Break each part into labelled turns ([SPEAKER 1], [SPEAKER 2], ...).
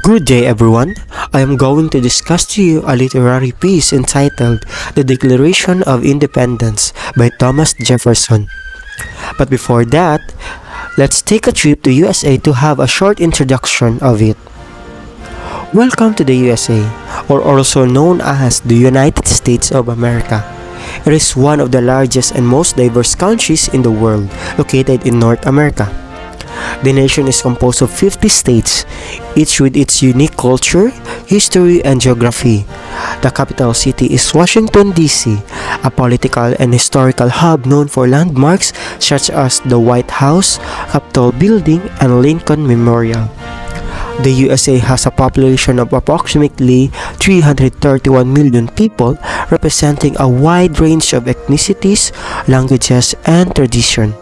[SPEAKER 1] Good day, everyone. I am going to discuss to you a literary piece entitled The Declaration of Independence by Thomas Jefferson. But before that, let's take a trip to USA to have a short introduction of it. Welcome to the USA, or also known as the United States of America. It is one of the largest and most diverse countries in the world, located in North America. The nation is composed of 50 states, each with its unique culture, history, and geography. The capital city is Washington, D.C., a political and historical hub known for landmarks such as the White House, Capitol Building, and Lincoln Memorial. The USA has a population of approximately 331 million people, representing a wide range of ethnicities, languages, and traditions.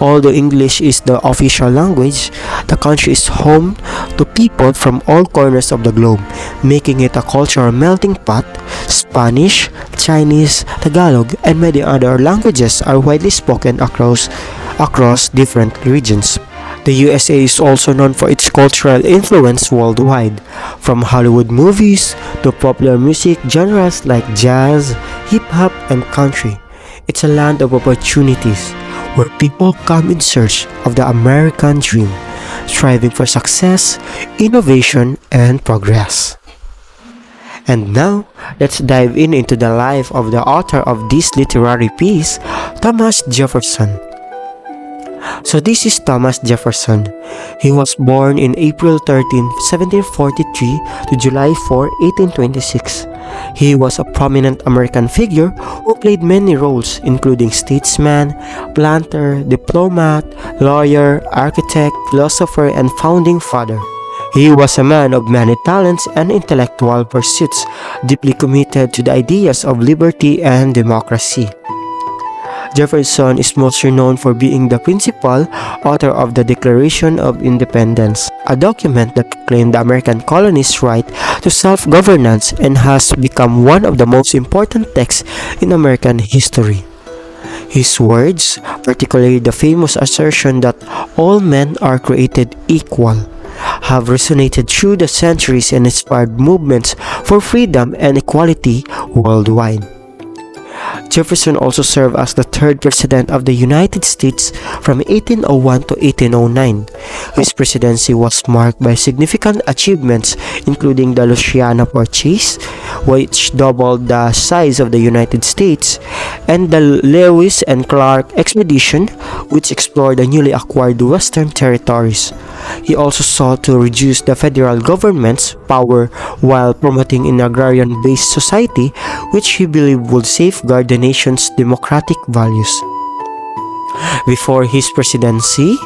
[SPEAKER 1] Although English is the official language, the country is home to people from all corners of the globe, making it a cultural melting pot. Spanish, Chinese, Tagalog, and many other languages are widely spoken across different regions. The USA is also known for its cultural influence worldwide, from Hollywood movies to popular music genres like jazz, hip hop, and country. It's a land of opportunities where people come in search of the American dream, striving for success, innovation, and progress. And now, let's dive into the life of the author of this literary piece, Thomas Jefferson. So this is Thomas Jefferson. He was born in April 13, 1743 to July 4, 1826. He was a prominent American figure who played many roles including statesman, planter, diplomat, lawyer, architect, philosopher, and founding father. He was a man of many talents and intellectual pursuits, deeply committed to the ideas of liberty and democracy. Jefferson is most known for being the principal author of the Declaration of Independence, a document that proclaimed the American colonists' right to self-governance and has become one of the most important texts in American history. His words, particularly the famous assertion that all men are created equal, have resonated through the centuries and inspired movements for freedom and equality worldwide. Jefferson also served as the third president of the United States from 1801 to 1809. His presidency was marked by significant achievements including the Louisiana Purchase, which doubled the size of the United States, and the Lewis and Clark Expedition, which explored the newly acquired Western territories. He also sought to reduce the federal government's power while promoting an agrarian-based society, which he believed would safeguard the nation's democratic values. Before his presidency,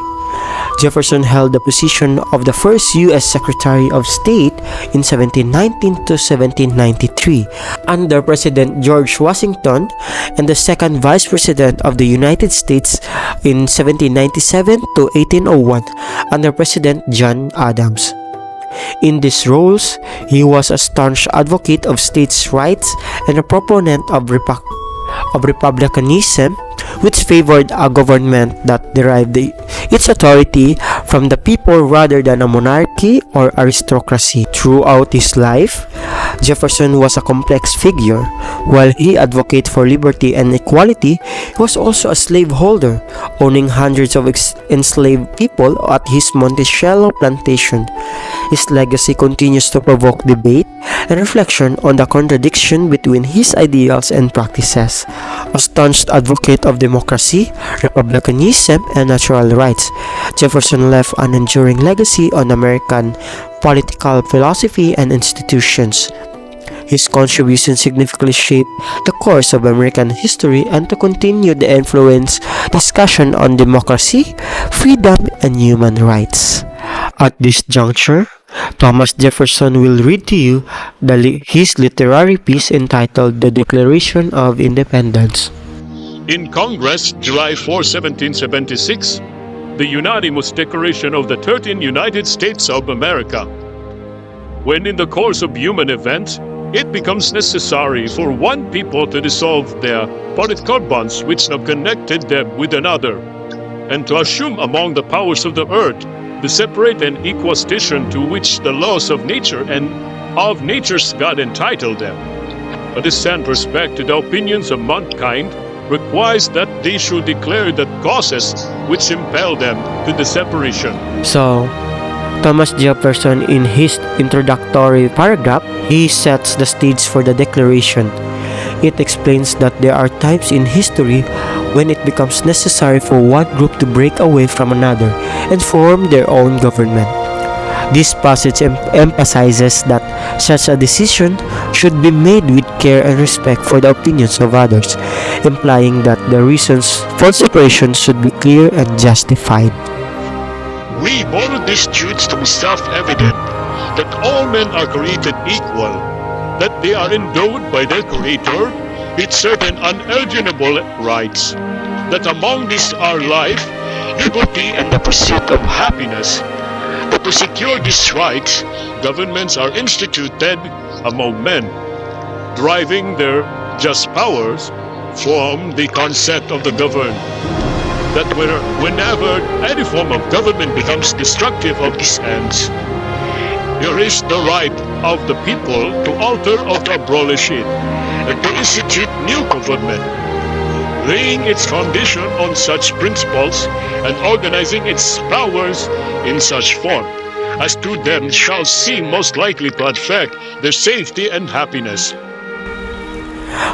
[SPEAKER 1] Jefferson held the position of the first U.S. Secretary of State in 1719 to 1793 under President George Washington and the second Vice President of the United States in 1797 to 1801 under President John Adams. In these roles, he was a staunch advocate of states' rights and a proponent of republicanism, which favored a government that derived its authority from the people rather than a monarchy or aristocracy. Throughout his life, Jefferson was a complex figure. While he advocated for liberty and equality, he was also a slaveholder, owning hundreds of enslaved people at his Monticello plantation. His legacy continues to provoke debate and reflection on the contradiction between his ideals and practices. A staunch advocate of democracy, republicanism, and natural rights, Jefferson left an enduring legacy on American political philosophy and institutions. His contributions significantly shaped the course of American history and to continue the influence discussion on democracy, freedom, and human rights. At this juncture, Thomas Jefferson will read to you his literary piece entitled The Declaration of Independence.
[SPEAKER 2] In Congress, July 4, 1776, the unanimous declaration of the 13 United States of America. When in the course of human events, it becomes necessary for one people to dissolve their political bonds which have connected them with another, and to assume among the powers of the earth the separate and equal station to which the laws of nature and of nature's God entitle them. A distant respect to the opinions of mankind requires that they should declare the causes which impel them to the separation.
[SPEAKER 1] So, Thomas Jefferson, in his introductory paragraph, he sets the stage for the declaration. It explains that there are times in history when it becomes necessary for one group to break away from another and form their own government. This passage emphasizes that such a decision should be made with care and respect for the opinions of others, implying that the reasons for separation should be clear and justified.
[SPEAKER 2] We borrow these truths to be self-evident, that all men are created equal, that they are endowed by their Creator with certain unalienable rights, that among these are life, liberty, and the pursuit of happiness. That to secure these rights, governments are instituted among men, driving their just powers from the concept of the governed. That whenever any form of government becomes destructive of these ends, there is the right of the people to alter or to abolish it, and to institute new government, laying its foundation on such principles and organizing its powers in such form as to them shall seem most likely to affect their safety and happiness.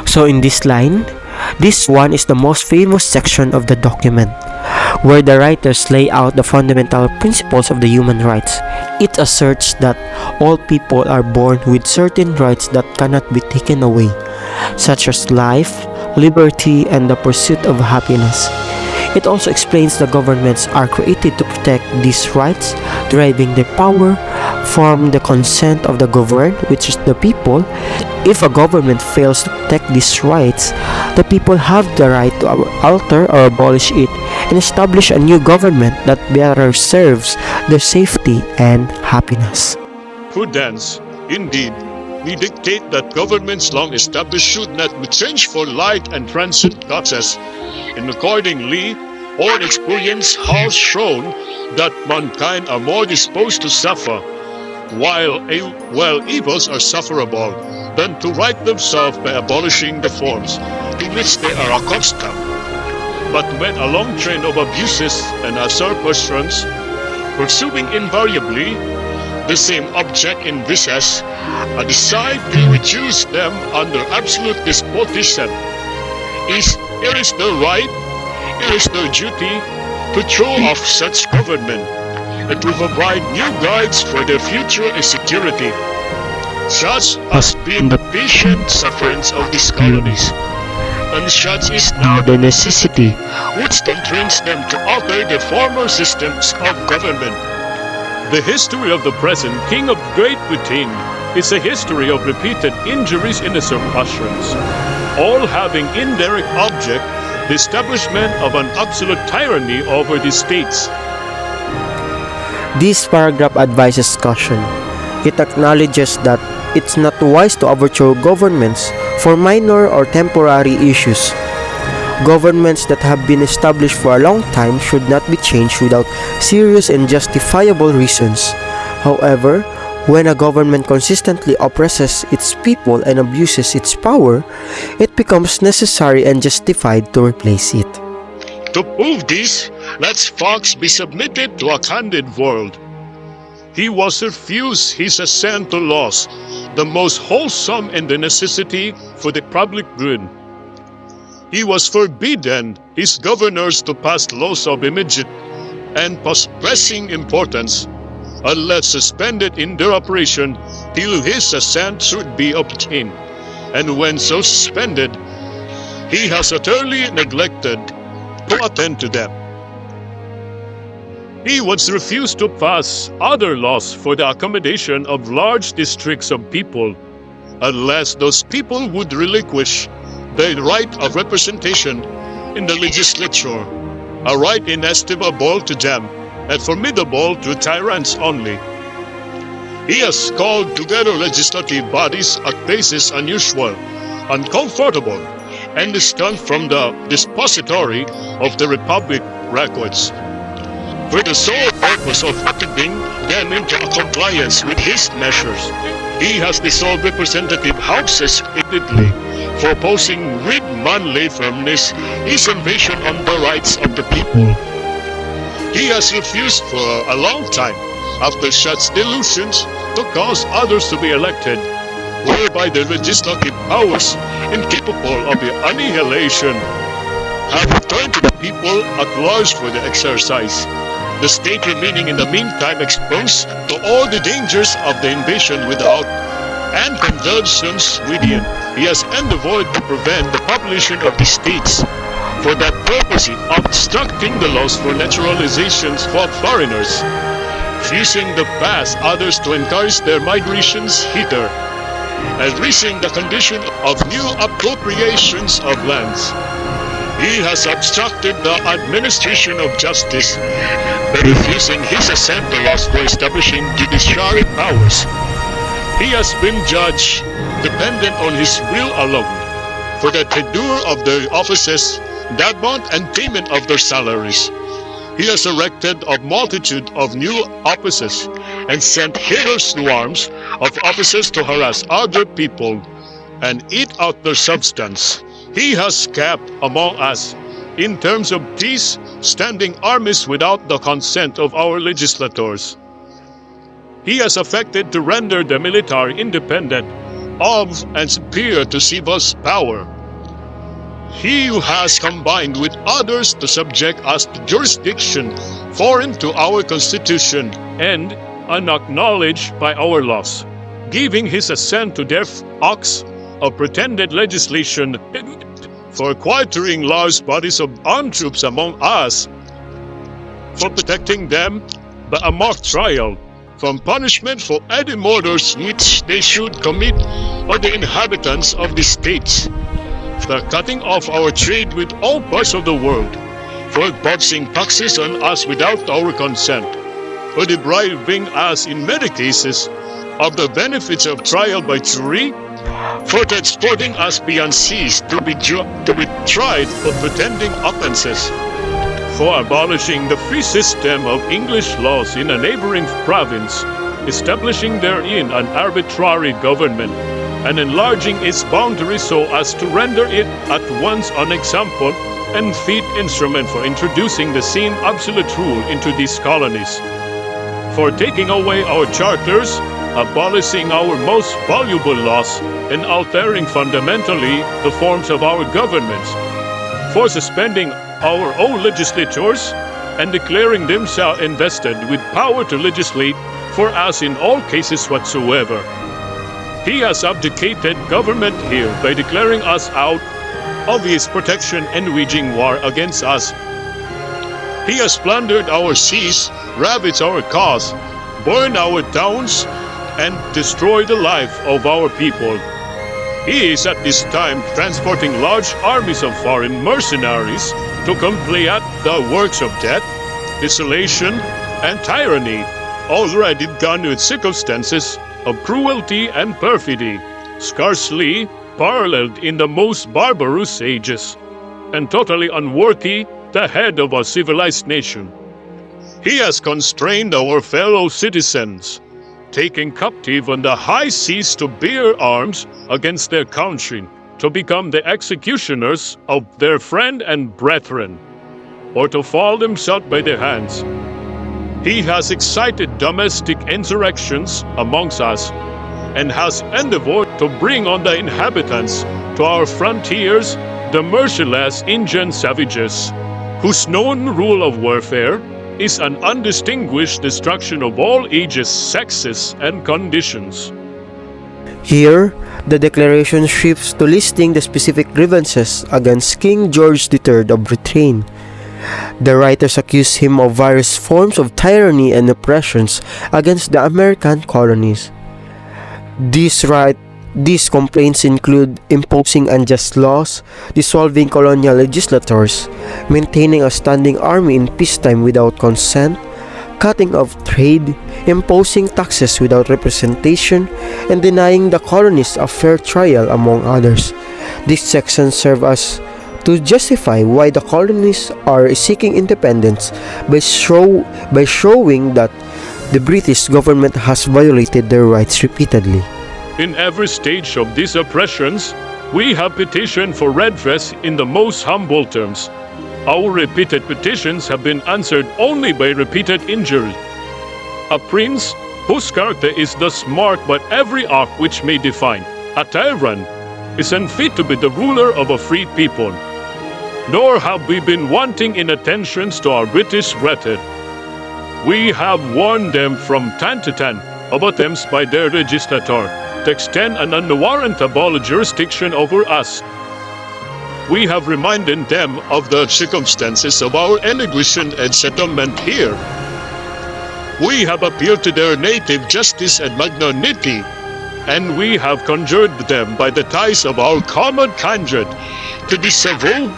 [SPEAKER 1] So in this line, this one is the most famous section of the document, where the writers lay out the fundamental principles of the human rights. It asserts that all people are born with certain rights that cannot be taken away, such as life, liberty, and the pursuit of happiness. It also explains the governments are created to protect these rights, deriving their power from the consent of the governed, which is the people. If a government fails to protect these rights, the people have the right to alter or abolish it and establish a new government that better serves their safety and happiness.
[SPEAKER 2] Prudence, indeed, we dictate that governments long established should not be changed for light and transient causes, and accordingly, all experience has shown that mankind are more disposed to suffer, while evils are sufferable, than to right themselves by abolishing the forms to which they are accustomed. But when a long train of abuses and usurpations, pursuing invariably the same object in visas, decide to reduce them under absolute despotism, it is their right, it is their duty to throw off such government and to provide new guides for their future and security, such has been the patient sufferance of these colonies, and such is now the necessity which constrains them to alter the former systems of government. The history of the present King of Great Britain is a history of repeated injuries and usurpations, all having indirect object the establishment of an absolute tyranny over the states.
[SPEAKER 1] This paragraph advises caution. It acknowledges that it's not wise to overthrow governments for minor or temporary issues. Governments that have been established for a long time should not be changed without serious and justifiable reasons. However, when a government consistently oppresses its people and abuses its power, it becomes necessary and justified to replace it.
[SPEAKER 2] To prove this, let Fox be submitted to a candid world. He was refused his assent to laws, the most wholesome and the necessity for the public good. He was forbidden his governors to pass laws of immediate and pressing importance, unless suspended in their operation till his assent should be obtained, and when so suspended, he has utterly neglected to attend to them. He was refused to pass other laws for the accommodation of large districts of people, unless those people would relinquish the right of representation in the legislature, a right inestimable to them and formidable to tyrants only. He has called together legislative bodies at places unusual, uncomfortable, and distant from the depository of the Republic records, for the sole purpose of fatiguing them into compliance with his measures. He has dissolved representative houses repeatedly for opposing with manly firmness his invasion on the rights of the people. He has refused for a long time, after such delusions, to cause others to be elected, whereby the legislative powers, incapable of the annihilation, have returned to the people at large for the exercise. The state remaining in the meantime exposed to all the dangers of the invasion without and convulsions within. He has endeavored to prevent the population of the states for that purpose obstructing the laws for naturalizations for foreigners, refusing to pass others to encourage their migrations hither, and raising the condition of new appropriations of lands. He has obstructed the administration of justice by refusing his assent to laws for establishing judiciary powers. He has been judged dependent on his will alone for the tenure of their offices, the amount and payment of their salaries. He has erected a multitude of new offices and sent hither swarms of officers to harass other people and eat out their substance. He has kept among us, in terms of peace, standing armies without the consent of our legislators. He has affected to render the military independent of and superior to civil power. He who has combined with others to subject us to jurisdiction foreign to our constitution and unacknowledged by our laws, giving his assent to their acts of pretended legislation for quartering large bodies of armed troops among us, for protecting them by a mock trial from punishment for any murders which they should commit on the inhabitants of the states, for cutting off our trade with all parts of the world, for boxing taxes on us without our consent, for depriving us in many cases of the benefits of trial by jury, for transporting us beyond seas to be tried for pretending offenses, for abolishing the free system of English laws in a neighboring province, establishing therein an arbitrary government, and enlarging its boundaries so as to render it at once an example and fit instrument for introducing the same absolute rule into these colonies, for taking away our charters, abolishing our most valuable laws, and altering fundamentally the forms of our governments, for suspending our own legislatures and declaring themselves invested with power to legislate for us in all cases whatsoever. He has abdicated government here by declaring us out of his protection and waging war against us. He has plundered our seas, ravaged our cause, burned our towns, and destroyed the life of our people. He is at this time transporting large armies of foreign mercenaries to complete the works of death, desolation, and tyranny, already done with circumstances of cruelty and perfidy, scarcely paralleled in the most barbarous ages, and totally unworthy the head of a civilized nation. He has constrained our fellow citizens, taking captive on the high seas to bear arms against their country, to become the executioners of their friend and brethren, or to fall themselves by their hands. He has excited domestic insurrections amongst us, and has endeavored to bring on the inhabitants to our frontiers the merciless Indian savages, whose known rule of warfare is an undistinguished destruction of all ages, sexes, and conditions.
[SPEAKER 1] Here, the declaration shifts to listing the specific grievances against King George III of Britain. The writers accuse him of various forms of tyranny and oppressions against the American colonies. These complaints include imposing unjust laws, dissolving colonial legislators, maintaining a standing army in peacetime without consent, cutting off trade, imposing taxes without representation, and denying the colonies a fair trial, among others. These sections serve as to justify why the colonies are seeking independence by showing that the British government has violated their rights repeatedly.
[SPEAKER 2] In every stage of these oppressions, we have petitioned for redress in the most humble terms. Our repeated petitions have been answered only by repeated injury. A prince whose character is thus marked by every act which may define a tyrant is unfit to be the ruler of a free people. Nor have we been wanting in attentions to our British brethren. We have warned them from time to time of attempts by their legislator to extend an unwarrantable jurisdiction over us. We have reminded them of the circumstances of our emigration and settlement here. We have appealed to their native justice and magnanimity, and we have conjured them by the ties of our common kindred to disavow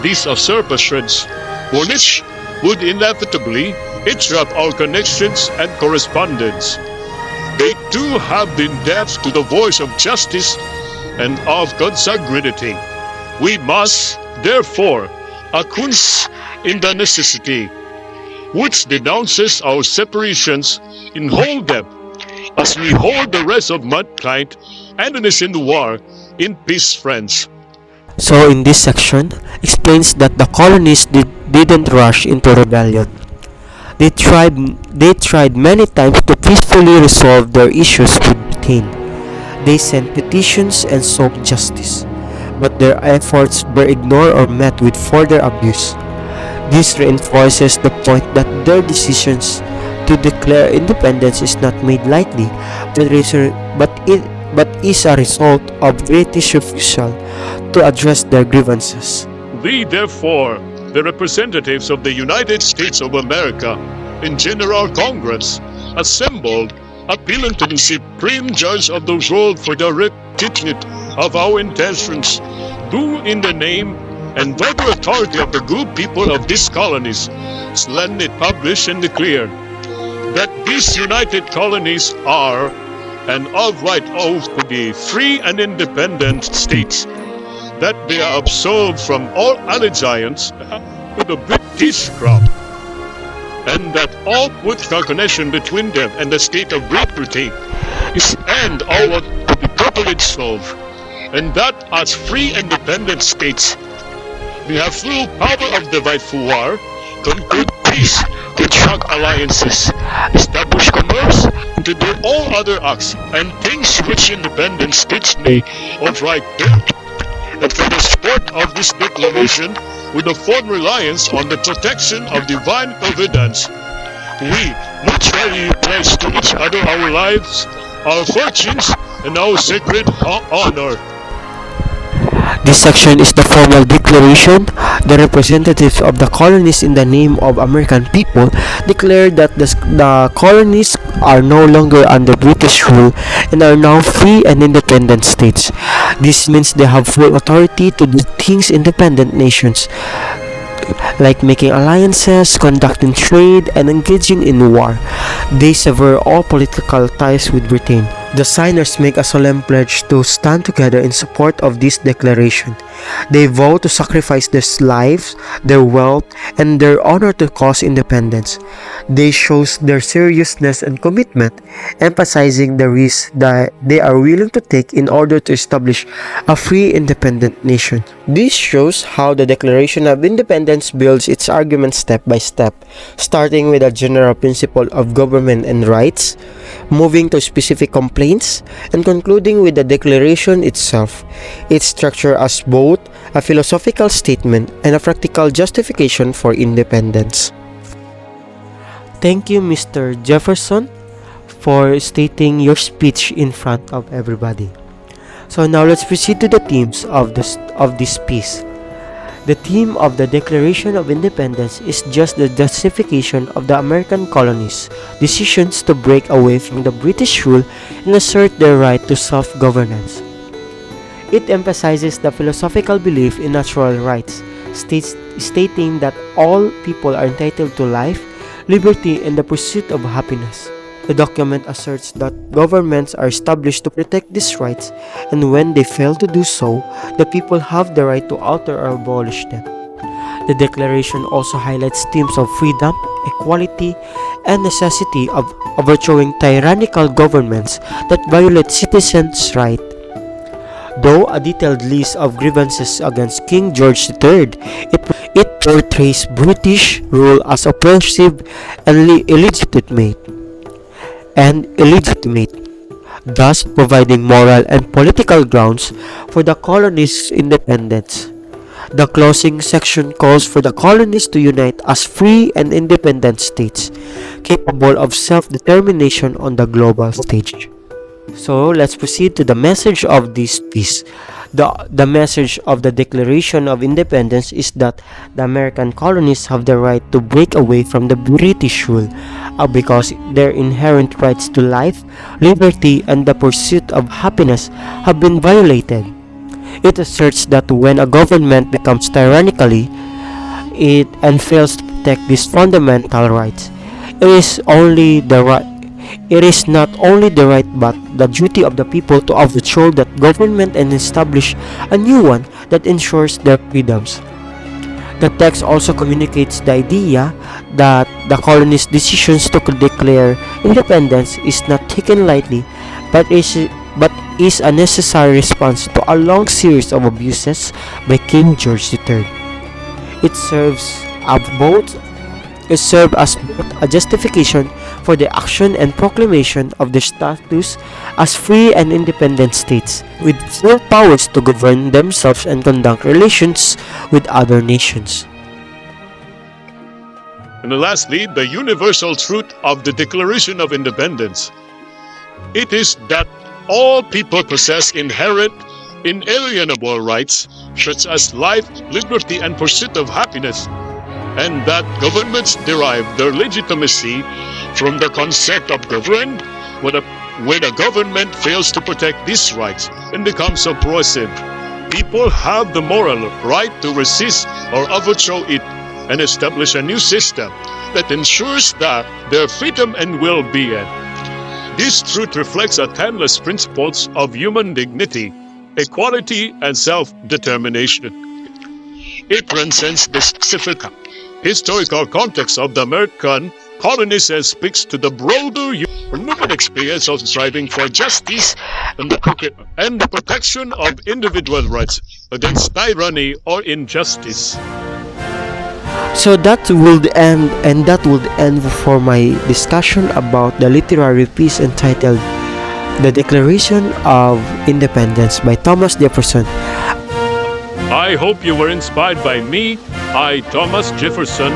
[SPEAKER 2] these usurpations, which would inevitably interrupt our connections and correspondence. They too have been deaf to the voice of justice and of consanguinity. We must, therefore, acquiesce in the necessity which denounces our separations and hold them, as we hold the rest of mankind enemies in war, in peace, friends.
[SPEAKER 1] So in this section, explains that the colonies didn't rush into rebellion. They tried many times to peacefully resolve their issues with Britain. They sent petitions and sought justice, but their efforts were ignored or met with further abuse. This reinforces the point that their decisions to declare independence is not made lightly, but is a result of British refusal to address their grievances.
[SPEAKER 2] We, therefore, the representatives of the United States of America in General Congress, assembled, appealing to the Supreme Judge of the world for the rectitude of our intentions, do in the name and by the authority of the good people of these colonies, solemnly publish and declare that these united colonies are, and of right oath to be free and independent states, that they are absolved from all allegiance to the British crown, and that all political connection between them and the state of Great Britain is and all to be properly dissolved, and that as free independent states we have full power of divide for war, conclude peace, contract alliances, establish commerce, and to do all other acts and things which independent states may of right do. And for the support of this declaration, with a full reliance on the protection of divine providence, we mutually pledge to each other our lives, our fortunes, and our sacred honor.
[SPEAKER 1] This section is the formal declaration. The representatives of the colonies in the name of American people declare that the colonies are no longer under British rule and are now free and independent states. This means they have full authority to do things independent nations, like making alliances, conducting trade, and engaging in war. They sever all political ties with Britain. The signers make a solemn pledge to stand together in support of this declaration. They vow to sacrifice their lives, their wealth, and their honor to cause independence. They show their seriousness and commitment, emphasizing the risk that they are willing to take in order to establish a free, independent nation. This shows how the Declaration of Independence builds its argument step by step, starting with a general principle of government and rights, moving to specific complaints, and concluding with the Declaration itself. Its structure as both a philosophical statement and a practical justification for independence. Thank you, Mr. Jefferson, for stating your speech in front of everybody. So now let's proceed to the themes of this piece. The theme of the Declaration of Independence is just the justification of the American colonies' decisions to break away from the British rule and assert their right to self-governance. It emphasizes the philosophical belief in natural rights, stating that all people are entitled to life, liberty, and the pursuit of happiness. The document asserts that governments are established to protect these rights, and when they fail to do so, the people have the right to alter or abolish them. The Declaration also highlights themes of freedom, equality, and necessity of overthrowing tyrannical governments that violate citizens' rights. Though a detailed list of grievances against King George III, it portrays British rule as oppressive and illegitimate, thus providing moral and political grounds for the colonies' independence. The closing section calls for the colonies to unite as free and independent states, capable of self-determination on the global stage. So let's proceed to the message of this piece. The message of the Declaration of Independence is that the American colonies have the right to break away from the British rule because their inherent rights to life, liberty, and the pursuit of happiness have been violated. It asserts that when a government becomes tyrannically it and fails to protect these fundamental rights, it is only the right it is not only the right but the duty of the people to overthrow that government and establish a new one that ensures their freedoms. The text also communicates the idea that the colonies' decisions to declare independence is not taken lightly but is a necessary response to a long series of abuses by King George III. It serves as both a justification for the action and proclamation of their status as free and independent states with full powers to govern themselves and conduct relations with other nations.
[SPEAKER 2] And lastly, the universal truth of the Declaration of Independence. It is that all people possess inherent, inalienable rights, such as life, liberty, and pursuit of happiness, and that governments derive their legitimacy from the concept of government when a government fails to protect these rights and becomes oppressive. People have the moral right to resist or overthrow it and establish a new system that ensures that their freedom and well-being. This truth reflects a timeless principles of human dignity, equality, and self-determination. It transcends the specific historical context of the American colonies and speaks to the broader human experience of striving for justice and the protection of individual rights against tyranny or injustice.
[SPEAKER 1] So that would end for my discussion about the literary piece entitled The Declaration of Independence by Thomas Jefferson.
[SPEAKER 2] I hope you were inspired by me, Thomas Jefferson,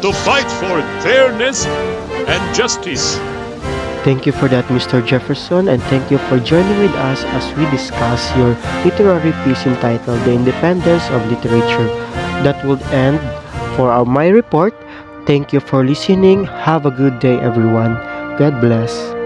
[SPEAKER 2] to fight for fairness and justice.
[SPEAKER 1] Thank you for that, Mr. Jefferson, and thank you for joining with us as we discuss your literary piece entitled The Independence of Literature. That would end for my report. Thank you for listening. Have a good day, everyone. God bless.